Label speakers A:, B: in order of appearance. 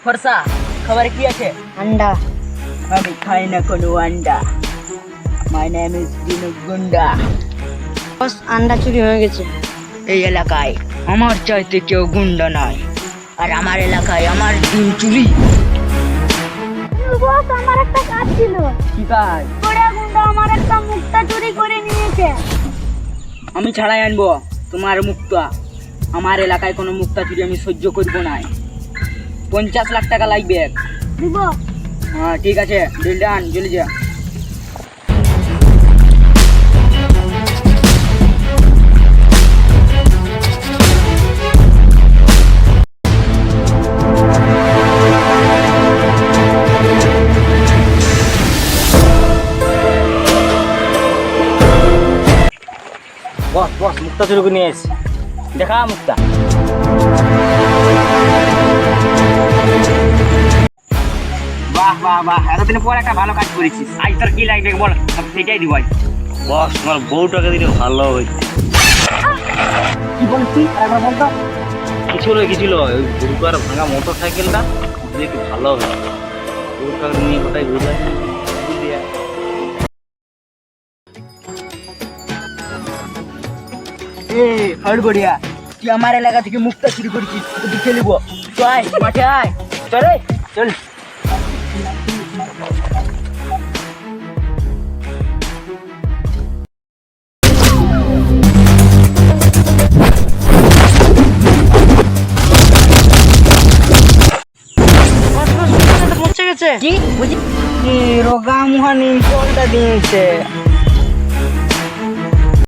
A: ফর্সা খাবারে কি আছে?
B: আন্ডা।
A: আমি খাই না কোনো আন্ডা। মাই নেম ইজ দিনু গুন্ডা।
B: বস আন্ডা চুরি হয়ে গেছে।
A: এই এলাকায় আমার চাইতে কেউ গুন্ডা নাই, আর আমার এলাকায় আমার ডিম চুরি।
B: বস আমার একটা কাজ ছিল।
A: কি কাজ?
B: ওরা গুন্ডা আমার একটা মুক্তা চুরি করে নিয়েছে।
A: আমি ছাড়াই আনবো তোমার মুক্তা। আমার এলাকায় কোনো মুক্তা চুরি আমি সহ্য করবো না। 50 লাখ টাকা লাগবে।
B: দিব।
A: হ্যাঁ ঠিক আছে, ডিল ডান, চলে যা।
C: বস বস মুক্তা চুরি করে নিয়ে এসেছি, দেখা মুক্তা।
A: বাহ বাহ বাহ, এতদিন পর একটা ভালো কাজ করেছিস। আজ তোর কি লাগবে বল, সব সেটাই দিব আজ।
C: বস তোমার বউটাকে দিলে ভালো হইতো।
A: কি বলছিস একবার বলতো?
C: কিছু হলো ওই গুরুকার ভাঙা মোটর সাইকেলটা দিয়ে একটু ভালো হতো। গুরুকার নিয়ে কোথায় ঘুরে
A: হড়গড়িয়া, তুই আমার এলাকা থেকে মুক্তা চুরি করেছিস, তুই খেলব। চল মাঠে আয়, চল চল।
B: পৌঁছে গেছে।
A: কি বুঝি? রোগা মুহানি কোনটা দিয়েছে?